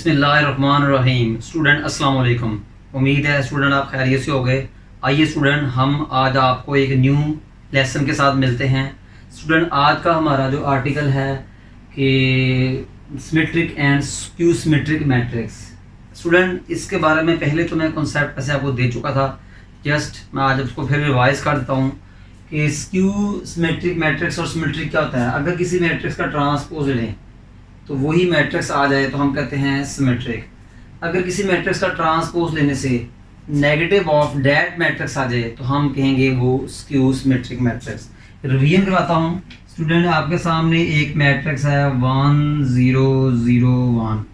बिस्मिल्लाहिर्रहमानिर्रहीम। स्टूडेंट अस्सलाम वालेकुम। उम्मीद है स्टूडेंट आप खैरियत से हो गए। आइए स्टूडेंट, हम आज आपको एक न्यू लेसन के साथ मिलते हैं। स्टूडेंट, आज का हमारा जो आर्टिकल है कि symmetric and skew symmetric matrix. Student, इसके बारे में पहले तो मैं कॉन्सेप्ट ऐसे आपको दे चुका था, जस्ट मैं आज उसको फिर रिवाइज कर देता हूँ कि स्क्यू सिमेट्रिक मैट्रिक्स और सिमेट्रिक क्या होता है। अगर किसी मैट्रिक्स का ट्रांसपोज लें तो वही मैट्रिक्स आ जाए तो हम कहते हैं सिमेट्रिक। अगर किसी मैट्रिक्स का ट्रांसपोज लेने से नेगेटिव ऑफ दैट मैट्रिक्स आ जाए तो हम कहेंगे वो स्क्यू सिमेट्रिक मैट्रिक्स। रिवीजन करवाता हूँ स्टूडेंट, आपके सामने एक मैट्रिक्स है 1 0 0 1।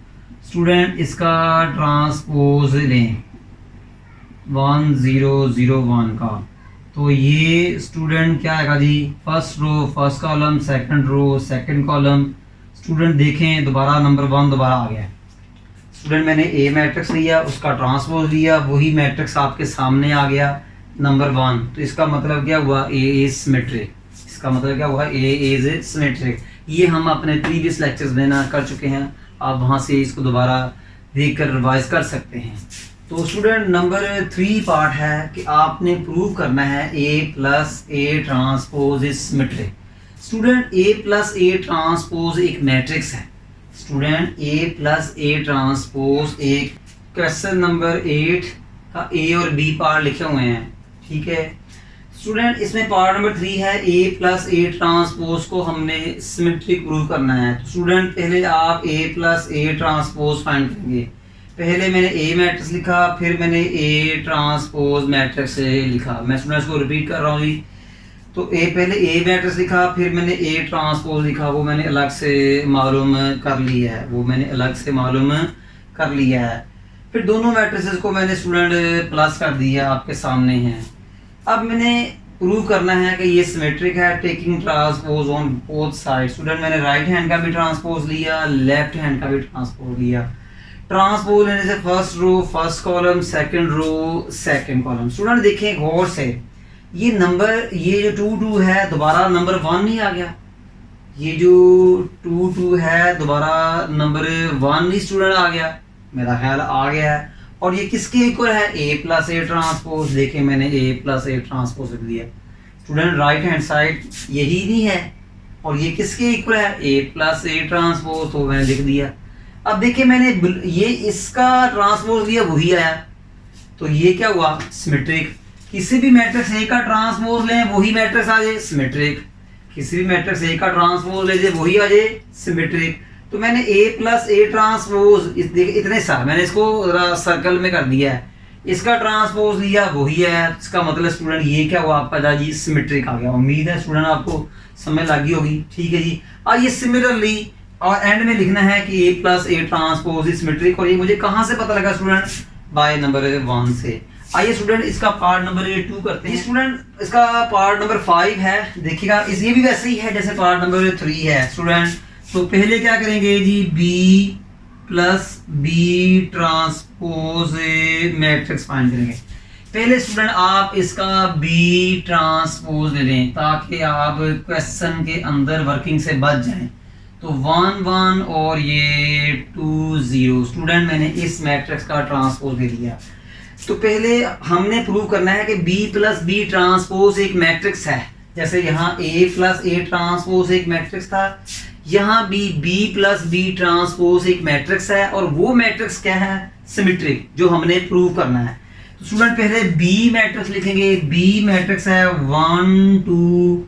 स्टूडेंट, इसका ट्रांसपोज लें 1 0 0 1 का, तो ये स्टूडेंट क्या आएगा जी, first row first column, second row second column. Student देखें, दोबारा नंबर 1 दोबारा आ गया। स्टूडेंट, मैंने ए मैट्रिक्स लिया, उसका ट्रांसपोज लिया, वही मैट्रिक्स आपके सामने आ गया नंबर 1। तो इसका मतलब क्या हुआ, ए इज सिमेट्रिक। इसका मतलब क्या हुआ, ए इज सिमेट्रिक। ये हम अपने प्रीवियस लेक्चर्स में ना कर चुके हैं, आप वहाँ से इसको दोबारा देख कर रिवाइज कर सकते हैं। तो स्टूडेंट, नंबर 3 पार्ट है कि आपने प्रूव करना है A plus A transpose is symmetric. Student, A plus A transpose एक मैट्रिक्स है। Student, A plus A transpose एक क्वेश्चन नंबर 8 का ए और बी पार्ट लिखे हुए हैं, ठीक है। स्टूडेंट, इसमें पार्ट नंबर 3 है ए प्लस ए ट्रांसपोज को हमने सिमेट्रिक प्रूव करना है। तो स्टूडेंट, पहले आप ए प्लस ए ट्रांसपोज फाइंड करेंगे। पहले मैंने ए मैट्रिक्स लिखा, फिर मैंने ए ट्रांसपोज मैट्रिक्स लिखा। मैं स्टूडेंट्स को रिपीट कर रहा हूँ जी। तो पहले ए मैट्रिक्स लिखा, फिर मैंने ए ट्रांसपोज लिखा, वो मैंने अलग से मालूम कर लिया है, फिर दोनों मैट्रिसेस को मैंने स्टूडेंट प्लस कर दिया, आपके सामने हैं। अब मैंने प्रूव करना है कि ये सिमेट्रिक है, taking transpose on both side. Student, मैंने राइट हैंड का भी ट्रांसपोज लिया, लेफ्ट हैंड का भी ट्रांसपोज लिया। ट्रांसपोज लेने से first row first column, second row second column. Student देखें गौर से, ये नंबर, ये जो 2 2 है दोबारा नंबर 1 नहीं आ गया। ये जो 2 2 है दोबारा नंबर 1 नहीं स्टूडेंट आ गया, मेरा ख्याल आ गया है। और ये किसके इक्वल है, ए प्लस ए ट्रांसपोज। देखें, मैंने ए प्लस ए ट्रांसपोज लिख दिया। स्टूडेंट, राइट हैंड साइड यही नहीं है, और ये किसके इक्वल है, ए प्लस ए ट्रांसपोज, तो मैंने लिख दिया। अब देखिए, मैंने ये इसका ट्रांसपोज लिया, वही आया, तो ये क्या हुआ, सिमेट्रिक। किसी भी मैट्रिक्स ए का ट्रांसपोज लें वही मैट्रिक्स आ जाए सिमेट्रिक, किसी भी मैट्रिक्स ए का ट्रांसपोज ले जाए वही आ जाए सिमेट्रिक। तो मैंने ए प्लस ए ट्रांसपोज इतने सारे मैंने इसको सर्कल में कर दिया है, इसका ट्रांसपोज लिया वही है। इसका मतलब स्टूडेंट ये क्या हुआ आपका जी, सिमेट्रिक आ गया। उम्मीद है स्टूडेंट आपको समझ लगी होगी, ठीक है जी। और ये सिमिलरली और एंड में लिखना है कि A plus A transpose is symmetric. और ये मुझे कहाँ से पता लगा स्टूडेंट, बाय नंबर 1 से। आइए स्टूडेंट, इसका पार्ट नंबर 2 करते हैं। स्टूडेंट, इसका पार्ट नंबर 5 है, देखिएगा ये भी वैसे ही है जैसे पार्ट नंबर 3 है। स्टूडेंट, तो पहले क्या करेंगे जी, B plus B transpose matrix find करेंगे। पहले स्टूडेंट आप इसका बी ट्रांसपोज ले लें ताकि आप क्वेश्चन के अंदर वर्किंग से बच जाएं। तो 1 1 और ये 2 0। स्टूडेंट, मैंने इस मैट्रिक्स का ट्रांसपोज ले लिया। तो पहले हमने प्रूव करना है कि B प्लस बी ट्रांसपोज एक मैट्रिक्स है। जैसे यहाँ A प्लस ए ट्रांसपोज एक मैट्रिक्स था, यहाँ भी B प्लस बी ट्रांसपोज एक मैट्रिक्स है, और वो मैट्रिक्स क्या है, सिमेट्रिक, जो हमने प्रूव करना है। तो स्टूडेंट, पहले B मैट्रिक्स लिखेंगे। B मैट्रिक्स है 1 2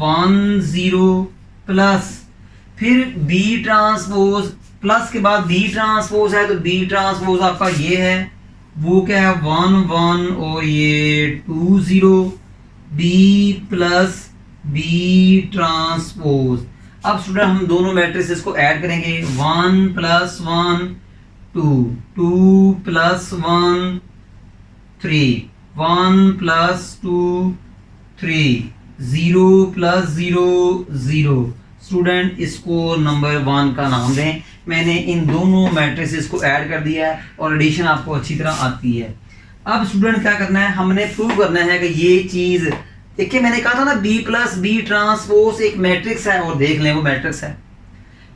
1 0 प्लस, फिर B ट्रांसपोज, प्लस के बाद B ट्रांसपोज है, तो B ट्रांसपोज आपका ये है, वो क्या है 1 1 और ये 2 0, B प्लस बी ट्रांसपोज। अब स्टूडेंट हम दोनों मैट्रिसेस को ऐड करेंगे, 1 plus 1 2 2 plus 1 3 1 plus 2 3 0 plus 0 0। Student, इसको नंबर 1 का नाम दें। मैंने इन दोनों मैट्रिसेस को ऐड कर दिया है और एडिशन आपको अच्छी तरह आती है। अब स्टूडेंट क्या करना है, हमने प्रूव करना है कि ये चीज, देखिए मैंने कहा था ना B प्लस बी ट्रांसपोज एक मैट्रिक्स है, और देख लें वो मैट्रिक्स है।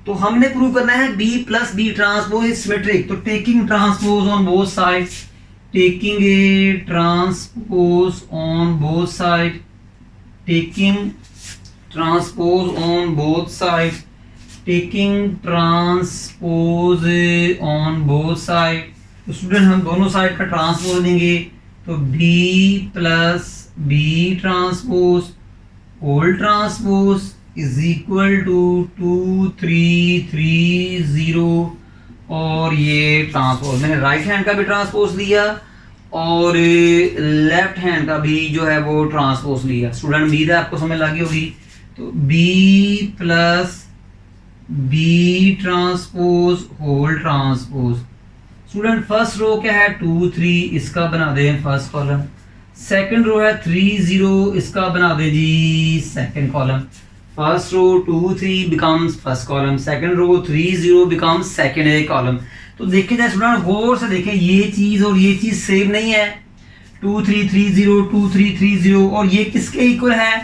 तो हमने प्रूव करना है B plus B transpose is symmetric. तो taking transpose on both side, taking A transpose on both side, taking transpose on both side, taking transpose on both side. तो स्टूडेंट हम दोनों साइड का ट्रांसपोज लेंगे, तो B plus B transpose whole transpose is equal to 2 3 3 0 और ये transpose मैंने right hand का भी ट्रांसपोज लिया और लेफ्ट हैंड का भी जो है वो ट्रांसपोज लिया। स्टूडेंट उम्मीद है आपको समझ लगी होगी। तो B plus B transpose whole transpose. Student first row क्या है 2 3, इसका बना दें फर्स्ट कॉलम। सेकंड रो है 3 0, इसका बना दें जी second column. First row 2 3 becomes first column, second row 3 0 becomes second column. तो देखें जाए स्टूडेंट गौर से देखें, ये चीज और ये चीज सेम नहीं है। 2 3 3 0 2 3 3 0 और ये किसके इक्वल है?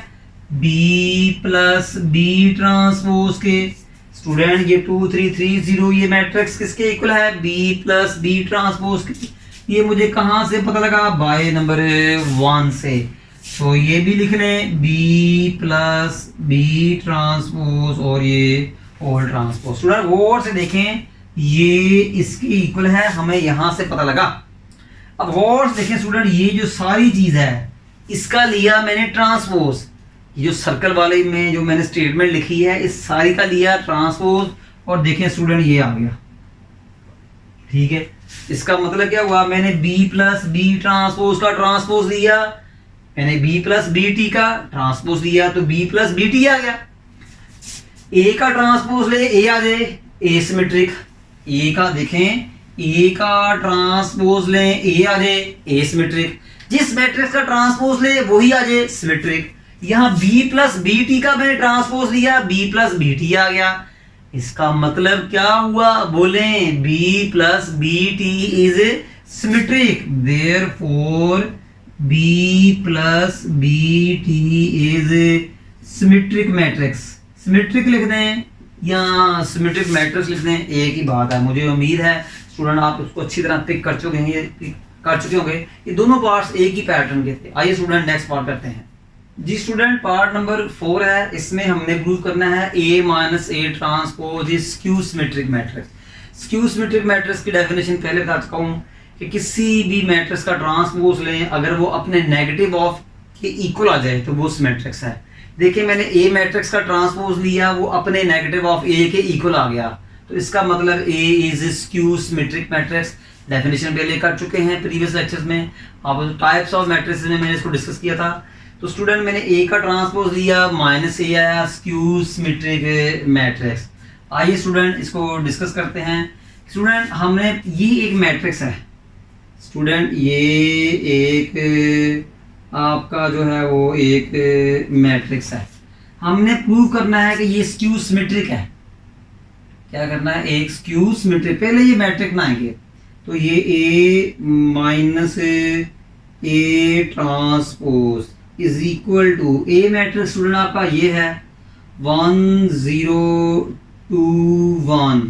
B प्लस बी ट्रांसपोज के। स्टूडेंट ये 2 3 3 0 ये मैट्रिक्स किसके इक्वल है? B प्लस बी ट्रांसपोज के। ये मुझे कहां से पता लगा? बाय नंबर 1 से। तो ये भी लिख लें B प्लस बी ट्रांसपोज और ये होल ट्रांसपोज। स्टूडेंट गौर से देखें, ये इसके इक्वल है, हमें यहां से पता लगा। अब गौर से देखें स्टूडेंट, ये जो सारी चीज है इसका लिया मैंने ट्रांसपोज। ये जो सर्कल वाले में जो मैंने स्टेटमेंट लिखी है इस सारी का लिया ट्रांसपोज और देखें स्टूडेंट ये आ गया। ठीक है, इसका मतलब क्या हुआ? मैंने B प्लस बी ट्रांसपोज का ट्रांसपोज लिया, मैंने B प्लस बी टी का ट्रांसपोज लिया, तो B प्लस बी टी आ गया। A का ट्रांसपोज ले, A आ जाए ए सिमेट्रिक। A का देखें, A का ट्रांसपोज ले, A आ जाए ए सिमेट्रिक। जिस मैट्रिक्स का ट्रांसपोज ले वही आ जाए सिमेट्रिक। यहाँ B प्लस बी टी का मैंने ट्रांसपोज लिया, B प्लस बी टी आ गया। इसका मतलब क्या हुआ? बोले B plus B T is symmetric, therefore B plus B T is symmetric matrix. Symmetric लिख दें या सिमेट्रिक मैट्रिक्स लिख दें, एक ही बात है। मुझे उम्मीद है स्टूडेंट आप उसको अच्छी तरह पिक कर चुके होंगे। ये दोनों पार्ट्स एक ही पैटर्न के थे। आइए स्टूडेंट नेक्स्ट पार्ट करते हैं जी। स्टूडेंट पार्ट नंबर 4 है, इसमें हमने प्रूव करना है A minus A transpose is skew symmetric matrix. Skew symmetric matrix की डेफिनेशन पहले बता चुका हूँ कि किसी भी मैट्रिक्स का ट्रांसपोज लें, अगर वो अपने नेगेटिव ऑफ के इक्वल आ जाए तो वो सिमेट्रिक्स है। देखिए मैंने A मैट्रिक्स का ट्रांसपोज लिया, वो अपने नेगेटिव ऑफ A के इक्वल आ गया, तो इसका मतलब A is skew symmetric matrix. Definition पहले कर चुके हैं प्रीवियस लेक्चर्स में। अब टाइप्स ऑफ मैट्रिक्स में मैंने इसको डिस्कस किया था। तो स्टूडेंट मैंने A का ट्रांसपोज लिया, माइनस A आया, स्क्यू सिमेट्रिक मैट्रिक्स। आइए स्टूडेंट इसको डिस्कस करते हैं। स्टूडेंट हमने ये एक मैट्रिक्स है, स्टूडेंट ये एक आपका जो है वो एक मैट्रिक्स है। हमने प्रूव करना है कि ये स्क्यू सिमेट्रिक है। क्या करना है? एक स्क्यू सिमेट्रिक। पहले ये मैट्रिक्स बनाएंगे, तो ये A minus A transpose is equal to A matrix student आपका ये है 1 0 2 1।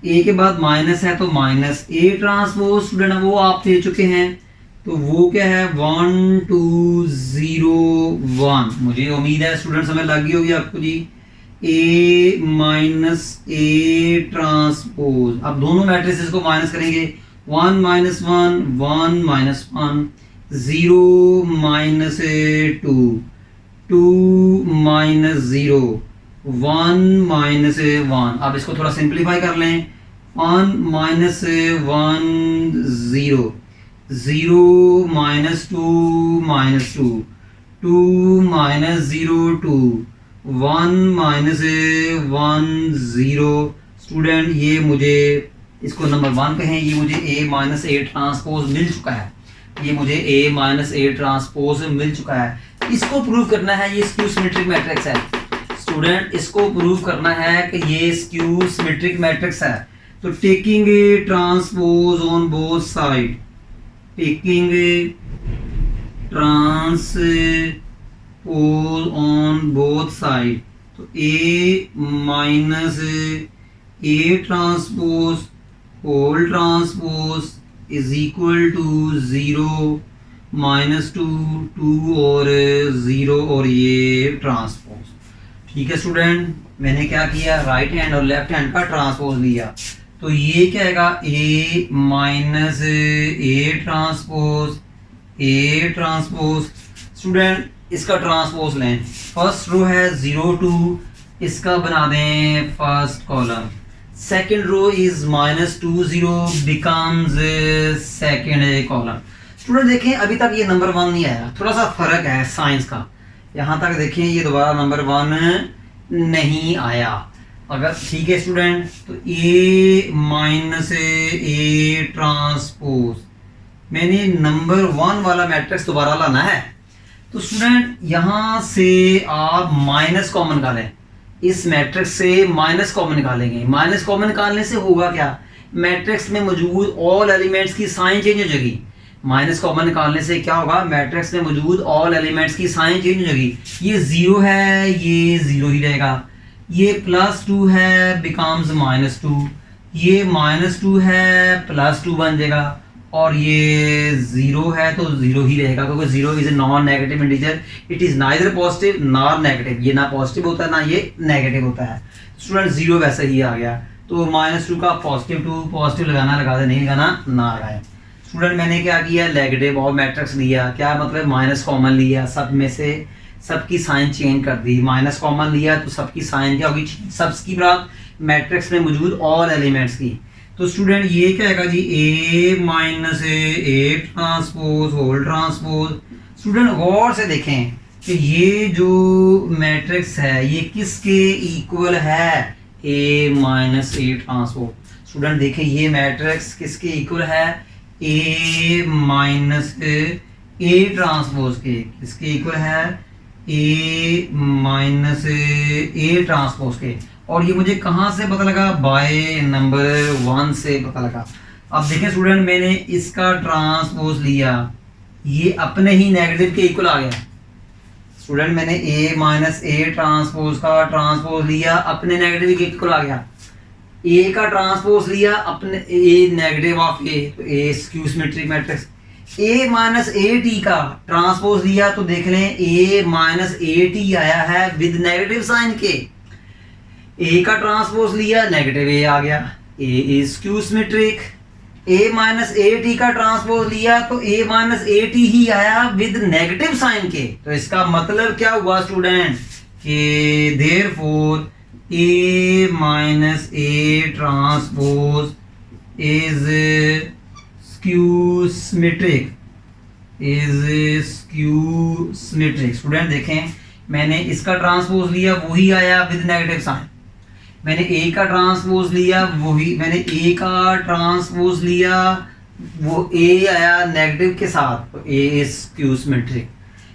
A के बाद माइनस है तो माइनस A ट्रांसपोज स्टूडेंट वो आप दे चुके हैं, तो वो क्या है 1 2 0 1। मुझे उम्मीद है स्टूडेंट समझ लगी होगी आपको जी। A माइनस ए ट्रांसपोज, अब दोनों मैट्रिसेस को माइनस करेंगे, 1 minus 1 1 minus 1, 0 minus 2 2 minus 0 1 minus 1। अब इसको थोड़ा सिंप्लीफाई कर लें, 1 minus 1 0 0 minus 2 minus 2 2 minus 0 2 1 minus 1 0। Student ये मुझे इसको नंबर 1 कहें, ये मुझे A माइनस ए ट्रांसपोज मिल चुका है। ये मुझे A माइनस ए ट्रांसपोज मिल चुका है। इसको प्रूव करना है ये स्क्यू सिमेट्रिक मैट्रिक्स है। स्टूडेंट इसको प्रूव करना है कि ये स्क्यू सिमेट्रिक मैट्रिक्स है। तो taking A transpose on both side, taking transpose on both side, तो A minus A transpose whole transpose is equal to 0 -2 2 और 0 और ये ट्रांसपोज। ठीक है स्टूडेंट, मैंने क्या किया, राइट हैंड और लेफ्ट हैंड का ट्रांसपोज लिया, तो ये क्या आएगा, A minus A transpose. Student इसका ट्रांसपोज लें, फर्स्ट रो है 0 2, इसका बना दें first column, second row is -2 0 becomes second column. Student देखें अभी तक ये नंबर 1 नहीं आया, थोड़ा सा फर्क है साइंस का, यहाँ तक देखें ये दोबारा नंबर 1 नहीं आया। अगर ठीक है स्टूडेंट, तो ए माइनस ए ट्रांसपोज, मैंने नंबर 1 वाला मैट्रिक्स दोबारा लाना है, तो स्टूडेंट यहाँ से आप माइनस कॉमन निकालें, इस मैट्रिक्स से माइनस कॉमन निकालेंगे। माइनस कॉमन निकालने से होगा क्या, मैट्रिक्स में मौजूद ऑल एलिमेंट्स की साइन चेंज हो जाएगी। माइनस कॉमन निकालने से क्या होगा, मैट्रिक्स में मौजूद ऑल एलिमेंट्स की साइन चेंज हो जाएगी। ये 0 है, ये 0 ही रहेगा, ये +2 है बिकम्स -2, ये -2 है +2 बन जाएगा, और ये 0 है तो 0 ही रहेगा, क्योंकि 0 is a non negative integer, it is neither positive nor negative, ये ना पॉजिटिव होता है ना ये नेगेटिव होता है। स्टूडेंट 0 वैसे ही आ गया, तो -2 का +2 पॉजिटिव लगाना लगा दे, नहीं लगाना ना लगाए। स्टूडेंट मैंने क्या किया, नेगेटिव और मैट्रिक्स लिया, क्या मतलब माइनस कॉमन लिया, सब में से सबकी साइन चेंज कर दी, माइनस कॉमन लिया तो सबकी साइन क्या होगी, सबकी बात मैट्रिक्स में मौजूद ऑल एलिमेंट्स की। तो स्टूडेंट ये क्या आएगा जी, A minus A transpose whole transpose. Student गौर से देखें कि ये जो मैट्रिक्स है ये किसके इक्वल है, ए माइनस ए ट्रांसपोज। स्टूडेंट देखें ये मैट्रिक्स किसके इक्वल है, ए माइनस ए ट्रांसपोज के, किसके इक्वल है, ए माइनस ए ट्रांसपोज के। और ये मुझे कहाँ से पता लगा, बाय नंबर 1 से पता लगा। अब देखें स्टूडेंट मैंने इसका ट्रांसपोज लिया, ये अपने ही नेगेटिव के इक्वल आ गया। स्टूडेंट मैंने ए माइनस ए ट्रांसपोज का ट्रांसपोज लिया, अपने नेगेटिव के इक्वल आ गया। ए का ट्रांसपोज लिया, अपने ए नेगेटिव ऑफ ए, तो A skew symmetric matrix. A minus A T का ट्रांसपोज लिया, तो देख लें ए माइनस ए टी आया है विद नेगेटिव साइन के। ए का ट्रांसपोज लिया, नेगेटिव ए आ गया, A is skew symmetric. A minus A T का ट्रांसपोज लिया, तो ए माइनस ए टी ही आया विद नेगेटिव साइन के। तो इसका मतलब क्या हुआ स्टूडेंट, कि therefore A minus A transpose is skew symmetric, is skew symmetric. Student देखें मैंने इसका ट्रांसपोज लिया, वही आया विद नेगेटिव साइन। मैंने ए का ट्रांसपोज लिया, वही मैंने ए का ट्रांसपोज लिया, वो ए आया नेगेटिव के साथ, तो ए इज स्क्यू सिमेट्रिक।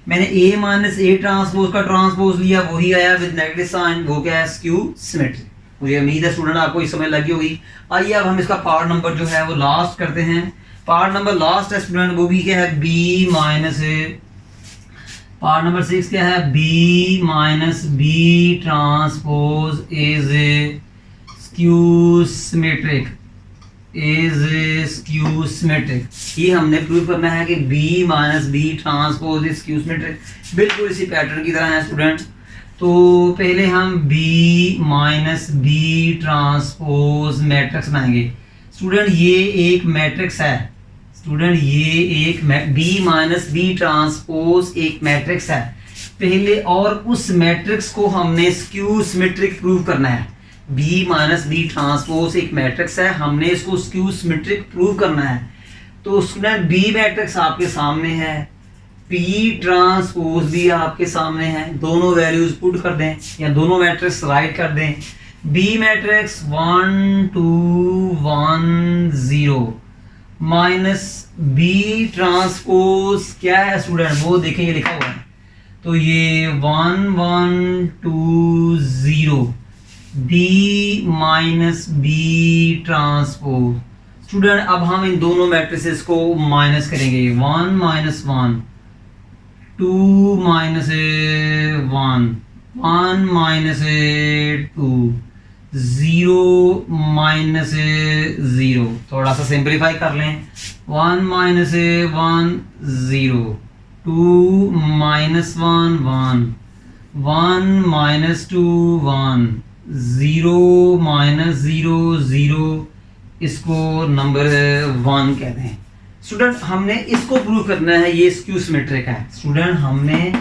मैंने ए माइनस ए ट्रांसपोज का ट्रांसपोज लिया, वही आया विद नेगेटिव साइन, वो क्या है, स्क्यू सिमेट्रिक। मुझे उम्मीद है स्टूडेंट आपको इस समय लगी होगी। आइए अब हम इसका पार्ट नंबर जो है वो लास्ट करते हैं। पार्ट नंबर लास्ट है स्टूडेंट, वो भी क्या है, बी माइनस, पार्ट नंबर 6 क्या है, B minus B transpose is skew symmetric, is skew symmetric. ये हमने प्रूव करना है कि B minus B transpose is skew symmetric, बिल्कुल इसी पैटर्न की तरह है स्टूडेंट। तो पहले हम B minus B transpose matrix बनाएंगे। स्टूडेंट ये एक मैट्रिक्स है, स्टूडेंट ये एक बी माइनस बी ट्रांसपोज एक मैट्रिक्स है पहले, और उस मैट्रिक्स को हमने स्क्यू सिमेट्रिक प्रूव करना है। बी माइनस बी ट्रांसपोज एक मैट्रिक्स है, हमने इसको स्क्यू सिमेट्रिक प्रूव करना है। तो स्टूडेंट बी मैट्रिक्स आपके सामने है, पी ट्रांसपोज भी आपके सामने है, दोनों वैल्यूज पुट कर दें या दोनों मैट्रिक्स राइट कर दें। B matrix 1 2 1 0 minus B transpose क्या है स्टूडेंट, वो देखें ये लिखा हुआ है, तो ये 1 1 2 0 B minus B transpose. Student अब हम इन दोनों मैट्रिसेस को माइनस करेंगे, 1 माइनस 1 2 माइनस 1 1 माइनस 2 0 माइनस 0, थोड़ा सा सिंप्लीफाई कर लें, 1 माइनस 1 0, 2 माइनस 1 1, 1 माइनस 2 1, 0 माइनस 0 0, इसको नंबर 1 कहते हैं। स्टूडेंट हमने इसको प्रूव करना है, ये स्क्यू सिमेट्रिक है। स्टूडेंट हमने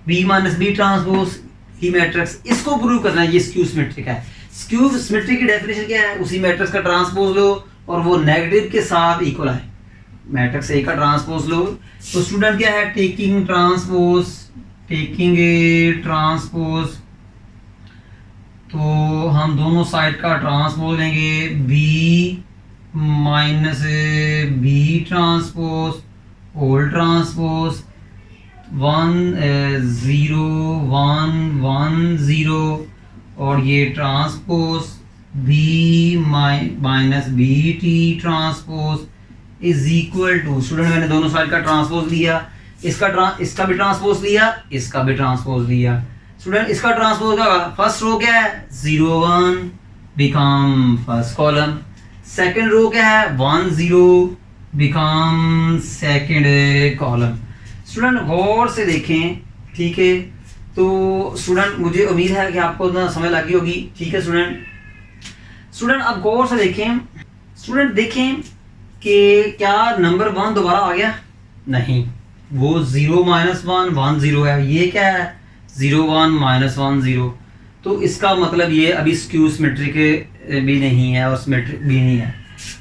B माइनस बी ट्रांसपोज ही मैट्रिक्स, इसको प्रूव करना है, ये स्क्यू सिमेट्रिक है। स्क्यू सिमेट्रिक की डेफिनेशन क्या है? उसी मैट्रिक्स का ट्रांसपोज लो और वो नेगेटिव के साथ इक्वल है। मैट्रिक्स ए का ट्रांसपोज लो, तो स्टूडेंट क्या है? Taking transpose, taking A transpose, तो हम दोनों साइड का ट्रांसपोज लेंगे, B minus B transpose whole transpose 1 0 1 1 0, और ये transpose B minus B T transpose is equal to, student मैंने दोनों साइड का ट्रांसपोज लिया, इसका भी ट्रांसपोज लिया, इसका भी ट्रांसपोज लिया। स्टूडेंट इसका ट्रांसपोज क्या होगा? फर्स्ट रो क्या है? 0 1 become first column, second row क्या है? 1 0 बिकम सेकेंड कॉलम। स्टूडेंट गौर से देखें, ठीक है? तो स्टूडेंट मुझे उम्मीद है कि आपको ना समझ लगी होगी, ठीक है स्टूडेंट अब गौर से देखें, स्टूडेंट देखें कि क्या नंबर 1 दोबारा आ गया? नहीं, वो 0 माइनस 1 1 0 है, ये क्या है? 0 1 माइनस 1 0, तो इसका मतलब ये अभी स्क्यू सिमेट्रिक भी नहीं है और सिमेट्रिक भी नहीं है।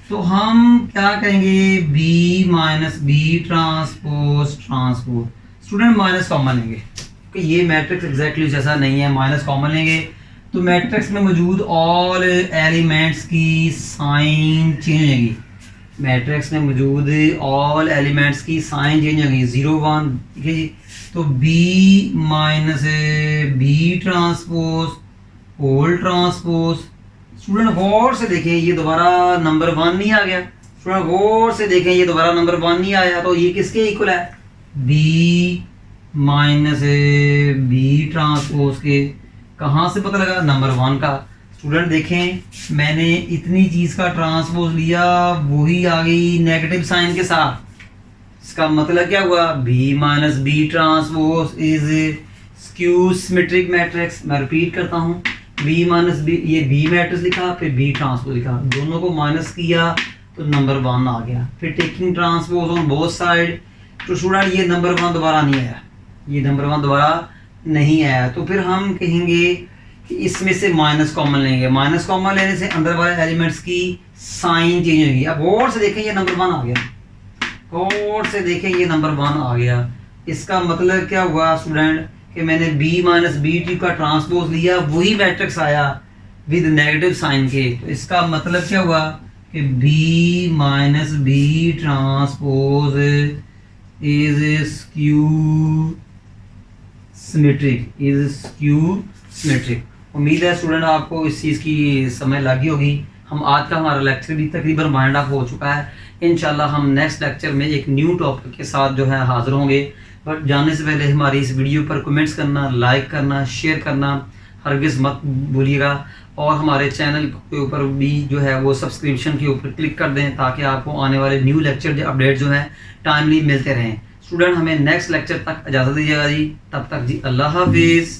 तो हम क्या करेंगे? B minus B transpose transpose, student minus common लेंगे क्योंकि ये मैट्रिक्स एग्जैक्टली जैसा नहीं है, माइनस कॉमन लेंगे तो मैट्रिक्स में मौजूद ऑल एलिमेंट्स की साइन चेंज होगी। मैट्रिक्स में मौजूद ऑल एलिमेंट्स की साइन चेंज होगी, 0 1, ठीक है जी। तो B minus B transpose whole transpose, student गौर से देखें ये दोबारा नंबर 1 नहीं आ गया। स्टूडेंट गौर से देखें ये दोबारा नंबर 1 नहीं आया, तो ये किसके इक्वल है? B माइनस बी ट्रांसपोज के। कहाँ से पता लगा? नंबर 1 का। स्टूडेंट देखें मैंने इतनी चीज का ट्रांसपोज लिया, वही आ गई नेगेटिव साइन के साथ, इसका मतलब क्या हुआ? B minus B transpose is skew symmetric matrix. मैं रिपीट करता हूँ, B माइनस बी, ये B मैट्रिक्स लिखा, फिर B ट्रांसपोज लिखा, दोनों को माइनस किया तो नंबर 1 आ गया। फिर taking transpose on both side, तो स्टूडेंट ये नंबर 1 दोबारा नहीं आया, ये नंबर 1 दोबारा नहीं आया। तो फिर हम कहेंगे कि इसमें से माइनस कॉमन लेंगे, माइनस कॉमन लेने से अंदर वाले एलिमेंट्स की साइन चेंज होगी। अब गौर से देखें ये नंबर 1 आ गया, गौर से देखें ये नंबर 1 आ गया। इसका मतलब क्या हुआ स्टूडेंट कि मैंने B माइनस बी टी का ट्रांसपोज लिया, वही मैट्रिक्स आया विद नेगेटिव साइन के। तो इसका मतलब क्या हुआ कि B minus B transpose is skew symmetric, is skew symmetric. उम्मीद है स्टूडेंट आपको इस चीज़ की समझ लगी होगी। हम आज का हमारा लेक्चर भी तकरीबन वाइंड अप हो चुका है। इंशाल्लाह हम नेक्स्ट लेक्चर में एक न्यू टॉपिक के साथ जो है हाजिर होंगे। बट जाने से पहले हमारी इस वीडियो पर कमेंट्स करना, लाइक करना, शेयर करना हरगिज़ मत भूलिएगा, और हमारे चैनल के ऊपर भी जो है वो सब्सक्रिप्शन के ऊपर क्लिक कर दें ताकि आपको आने वाले न्यू लेक्चर अपडेट जो है टाइमली मिलते रहें। स्टूडेंट हमें नेक्स्ट लेक्चर तक इजाज़त दीजिएगा जी, तब तक जी अल्लाह हाफिज़।